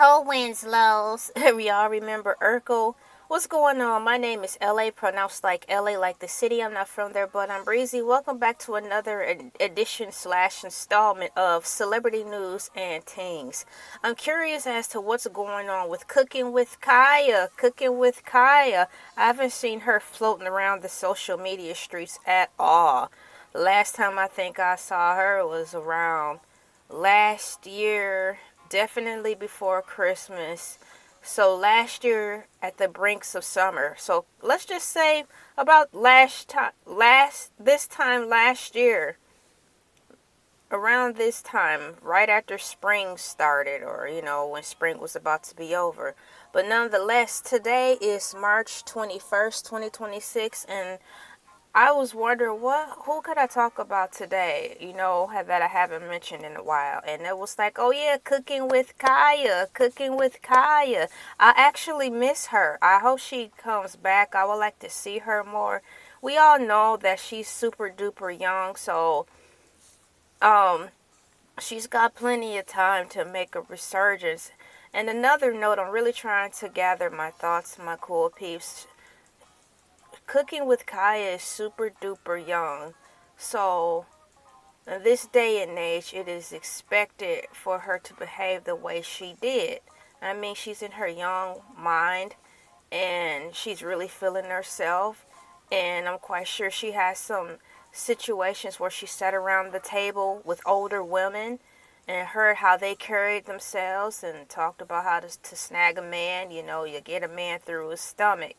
Winslow's. We all remember Urkel. What's going on? My name is LA, pronounced like LA, like the city. I'm not from there, but I'm breezy. Welcome back to another edition / installment of Celebrity News and Things. I'm curious as to what's going on with Cooking with Kaya. Cooking with Kaya. I haven't seen her floating around the social media streets at all. The last time I think I saw her was around last year, definitely before Christmas. So last year at the brinks of summer. So let's just say about this time last year, around this time, right after spring started, or when spring was about to be over. But nonetheless, today is March 21st, 2026, and I was wondering who could I talk about today, that I haven't mentioned in a while. And it was like, oh yeah, Cooking with Kaya. I actually miss her. I hope she comes back. I would like to see her more. We all know that she's super duper young, so she's got plenty of time to make a resurgence. And another note, I'm really trying to gather my thoughts, my cool peeps. Cooking with Kaya is super duper young, so in this day and age, it is expected for her to behave the way she did. I mean, she's in her young mind, and she's really feeling herself, and I'm quite sure she has some situations where she sat around the table with older women and heard how they carried themselves and talked about how to snag a man. You get a man through his stomach.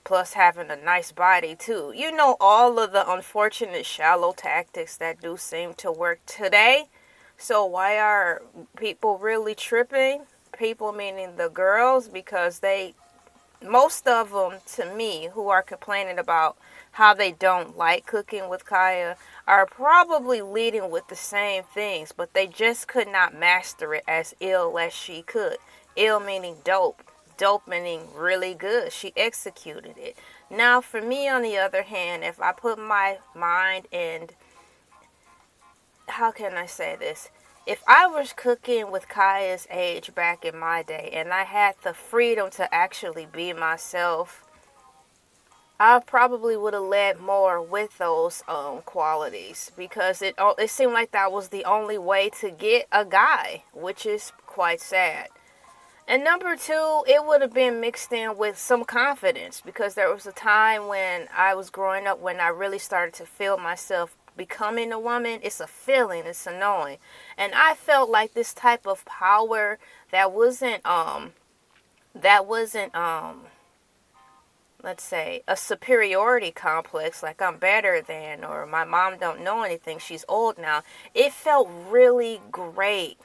Plus having a nice body too. All of the unfortunate shallow tactics that do seem to work today. So why are people really tripping? People meaning the girls, because most of them, to me, who are complaining about how they don't like Cooking with Kaya, are probably leading with the same things, but they just could not master it as ill as she could. Ill meaning dope. Dope meaning really good. She executed it. Now, for me, on the other hand, if I put my mind and, how can I say this? If I was cooking with Kaya's age back in my day and I had the freedom to actually be myself, I probably would have led more with those qualities, because it seemed like that was the only way to get a guy, which is quite sad. And number two, it would have been mixed in with some confidence, because there was a time when I was growing up when I really started to feel myself becoming a woman. It's a feeling, it's annoying. And I felt like this type of power that wasn't let's say a superiority complex, like I'm better than, or my mom don't know anything, she's old now. It felt really great.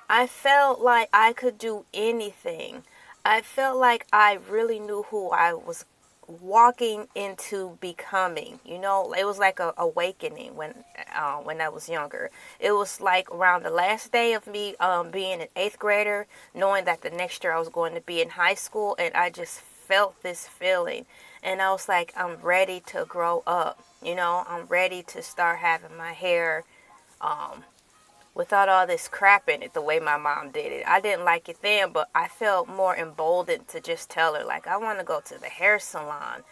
I felt like I could do anything. I felt like I really knew who I was walking into becoming. It was like a awakening when I was younger. It was like around the last day of me being an 8th grader, knowing that the next year I was going to be in high school, and I just felt this feeling. And I was like, I'm ready to grow up. I'm ready to start having my hair without all this crap in it, the way my mom did it. I didn't like it then, but I felt more emboldened to just tell her, like, I want to go to the hair salon.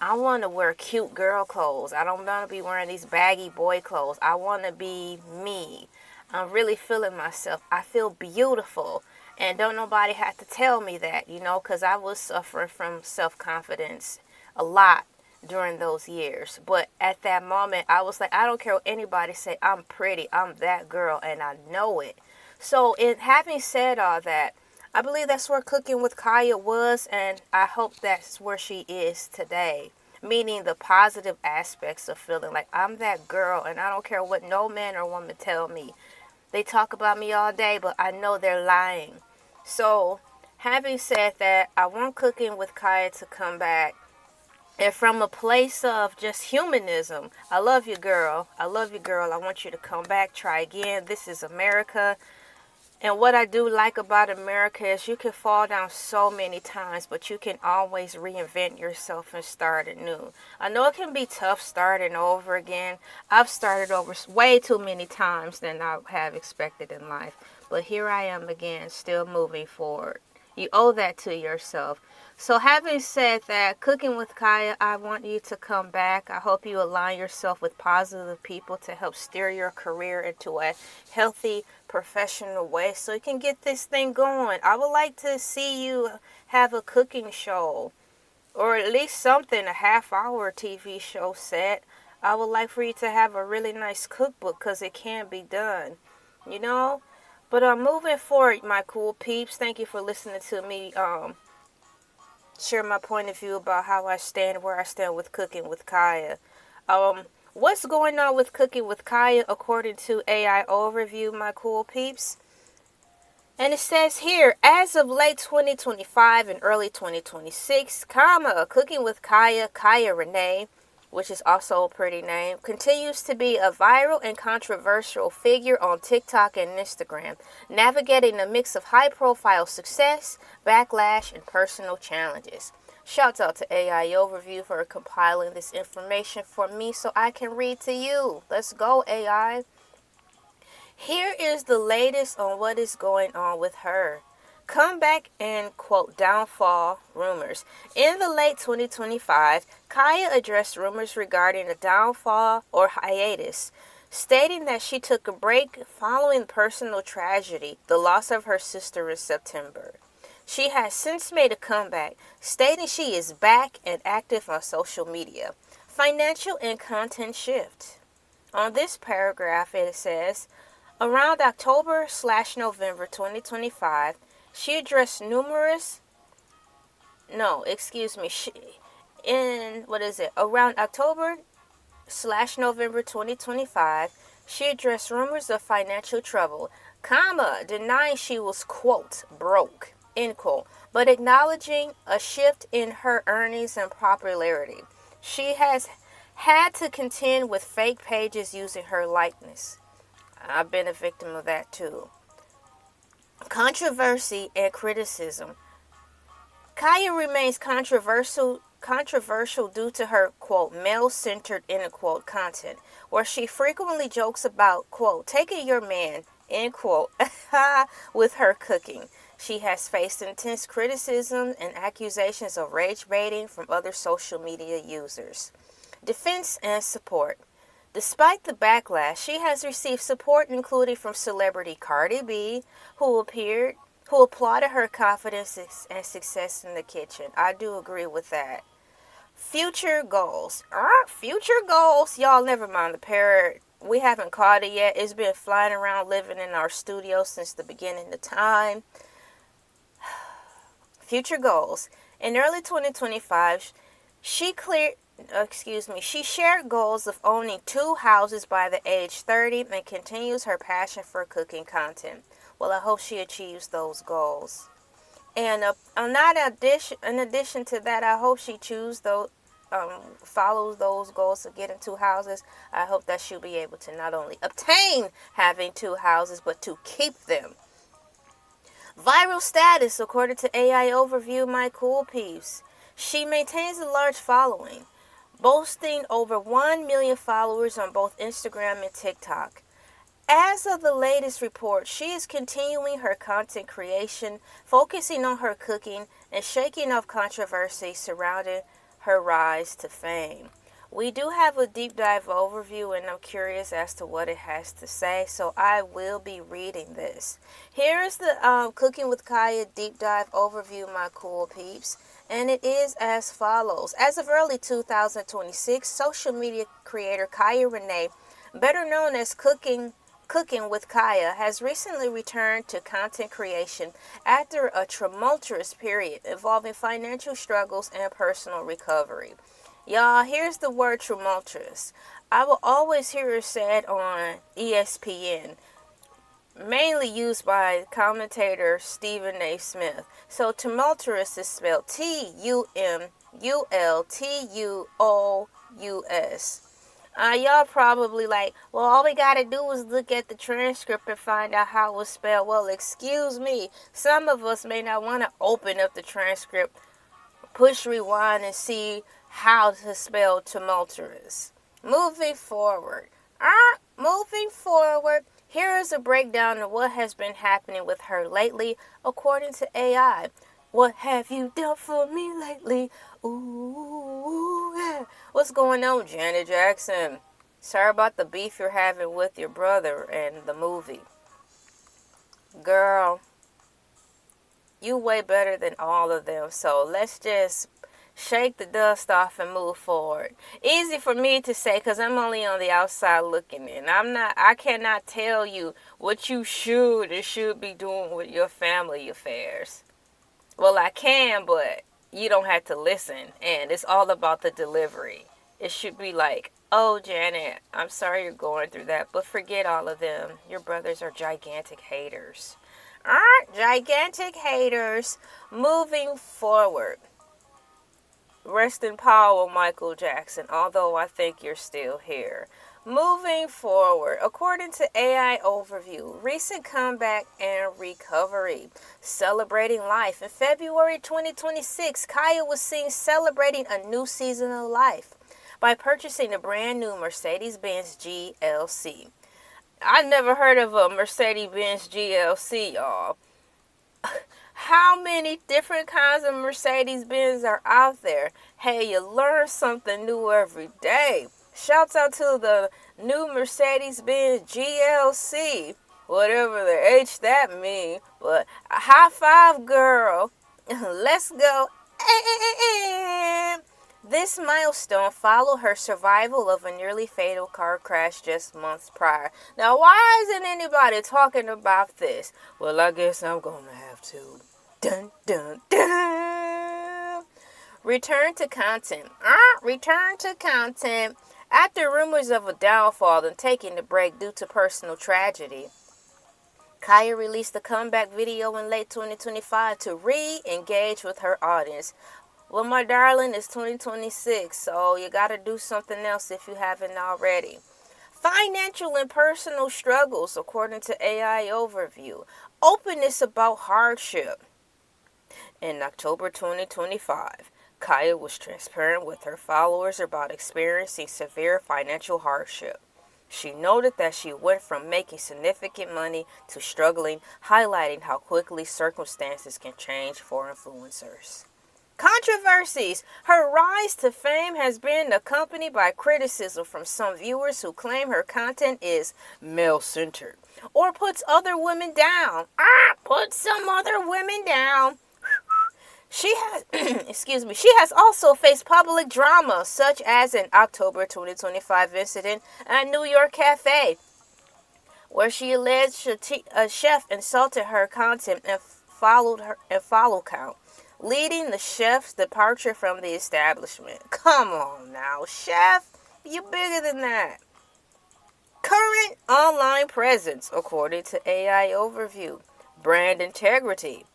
I want to wear cute girl clothes. I don't want to be wearing these baggy boy clothes. I want to be me. I'm really feeling myself. I feel beautiful. And don't nobody have to tell me that, because I was suffering from self-confidence a lot during those years. But at that moment, I was like, I don't care what anybody say, I'm pretty, I'm that girl, and I know it. So in having said all that, I believe that's where Cooking with Kaya was, and I hope that's where she is today. Meaning the positive aspects of feeling like I'm that girl, and I don't care what no man or woman tell me. They talk about me all day, but I know they're lying. So having said that, I want Cooking with Kaya to come back. And from a place of just humanism, I love you, girl. I love you, girl. I want you to come back, try again. This is America. And what I do like about America is you can fall down so many times, but you can always reinvent yourself and start anew. I know it can be tough starting over again. I've started over way too many times than I have expected in life. But here I am again, still moving forward. You owe that to yourself. So having said that, Cooking with Kaya, I want you to come back. I hope you align yourself with positive people to help steer your career into a healthy, professional way so you can get this thing going. I would like to see you have a cooking show, or at least something, a half-hour TV show set. I would like for you to have a really nice cookbook because it can be done, you know? But moving forward, my cool peeps, thank you for listening to me share my point of view about how I stand, where I stand with Cooking with Kaya. What's going on with Cooking with Kaya according to AI Overview, my cool peeps? And it says here, as of late 2025 and early 2026, Cooking with Kaya Renee, which is also a pretty name, continues to be a viral and controversial figure on TikTok and Instagram, navigating a mix of high-profile success, backlash, and personal challenges. Shouts out to AI Overview for compiling this information for me so I can read to you. Let's go, AI. Here is the latest on what is going on with her. Comeback and, quote, downfall rumors. In the late 2025, Kaya addressed rumors regarding a downfall or hiatus, stating that she took a break following personal tragedy, the loss of her sister in September. She has since made a comeback, stating she is back and active on social media. Financial and content shift. On this paragraph, it says, around October/November 2025, she addressed around October/November 2025, she addressed rumors of financial trouble, denying she was, quote, broke, end quote, but acknowledging a shift in her earnings and popularity. She has had to contend with fake pages using her likeness. I've been a victim of that too. Controversy and criticism. Kaya remains controversial due to her, quote, male-centered, end quote, content, where she frequently jokes about, quote, taking your man, end quote, with her cooking. She has faced intense criticism and accusations of rage baiting from other social media users. Defense and support. Despite the backlash, she has received support including from celebrity Cardi B, who applauded her confidence and success in the kitchen. I do agree with that. Future goals. Y'all, never mind the parrot. We haven't caught it yet. It's been flying around living in our studio since the beginning of time. Future goals. In early 2025, she shared goals of owning 2 houses by the age 30 and continues her passion for cooking content. Well, I hope she achieves those goals. And in addition to that, I hope she follows those goals of getting 2 houses. I hope that she'll be able to not only obtain having 2 houses, but to keep them. Viral status, according to AI Overview, my cool peeps. She maintains a large following, boasting over 1 million followers on both Instagram and TikTok. As of the latest report, she is continuing her content creation, focusing on her cooking, and shaking off controversy surrounding her rise to fame. We do have a deep dive overview, and I'm curious as to what it has to say, so I will be reading this. Here is the Cooking with Kaya deep dive overview, my cool peeps, and it is as follows. As of early 2026, social media creator Kaya Renee, better known as Cooking with Kaya, has recently returned to content creation after a tumultuous period involving financial struggles and personal recovery. Y'all, here's the word tumultuous. I will always hear it said on ESPN, mainly used by commentator Stephen A. Smith. So tumultuous is spelled Tumultuous. Y'all probably like, well, all we gotta do is look at the transcript and find out how it was spelled. Well, excuse me. Some of us may not want to open up the transcript, push rewind, and see how to spell tumultuous. Moving forward, Here is a breakdown of what has been happening with her lately, according to AI. What have you done for me lately? Ooh, yeah. What's going on, Janet Jackson? Sorry about the beef you're having with your brother and the movie. Girl, you way better than all of them, so let's just shake the dust off and move forward. Easy for me to say because I'm only on the outside looking in. I cannot tell you what you should and should be doing with your family affairs. Well, I can, but you don't have to listen, and it's all about the delivery. It should be like, oh, Janet, I'm sorry you're going through that, but forget all of them. Your brothers are gigantic haters. Gigantic haters. Moving forward. Rest in power, Michael Jackson, although I think you're still here. Moving forward, according to AI Overview, recent comeback and recovery. Celebrating life. In February 2026, Kaya was seen celebrating a new season of life by purchasing a brand new Mercedes-Benz GLC. I never heard of a Mercedes-Benz GLC, y'all. How many different kinds of Mercedes-Benz are out there? Hey, you learn something new every day. Shouts out to the new Mercedes-Benz GLC, whatever the H that mean. But a high five, girl. Let's go. This milestone followed her survival of a nearly fatal car crash just months prior. Now, why isn't anybody talking about this? Well, I guess I'm gonna have to. Dun, dun, dun. Return to content. Return to content. After rumors of a downfall and taking a break due to personal tragedy, Kaya released a comeback video in late 2025 to re-engage with her audience. Well, my darling, it's 2026, so you gotta do something else if you haven't already. Financial and personal struggles, according to AI Overview. Openness about hardship. In October 2025, Kaya was transparent with her followers about experiencing severe financial hardship. She noted that she went from making significant money to struggling, highlighting how quickly circumstances can change for influencers. Controversies. Her rise to fame has been accompanied by criticism from some viewers who claim her content is male-centered or puts other women down. Put some other women down. She has, she has also faced public drama, such as an October 2025 incident at New York Cafe, where she alleged a chef insulted her content and follow count, leading the chef's departure from the establishment. Come on now, chef, you bigger than that. Current online presence, according to AI Overview. Brand integrity.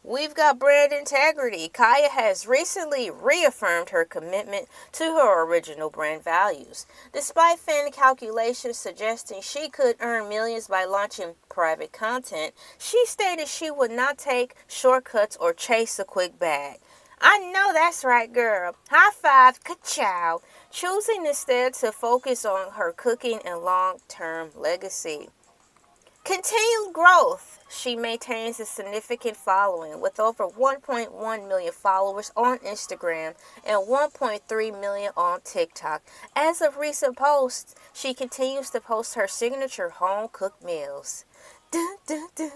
We've got brand integrity. Kaya has recently reaffirmed her commitment to her original brand values. Despite fan calculations suggesting she could earn millions by launching private content, she stated she would not take shortcuts or chase a quick bag. I know that's right, girl. High five, ka-chow. Choosing instead to focus on her cooking and long-term legacy. Continued growth. She maintains a significant following with over 1.1 million followers on Instagram and 1.3 million on TikTok. As of recent posts, she continues to post her signature home-cooked meals. Dun, dun, dun.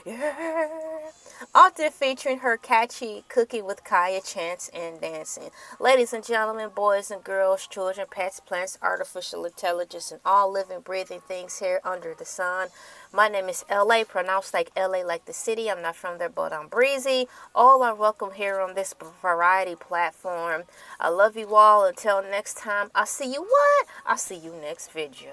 Yeah. Often featuring her catchy Cooking with Kaya chants and dancing. Ladies and gentlemen, boys and girls, children, pets, plants, artificial intelligence, and all living, breathing things here under the sun. My name is LA, pronounced like LA like the city. I'm not from there, but I'm breezy. All are welcome here on this variety platform. I love you all. Until next time, I'll see you next video.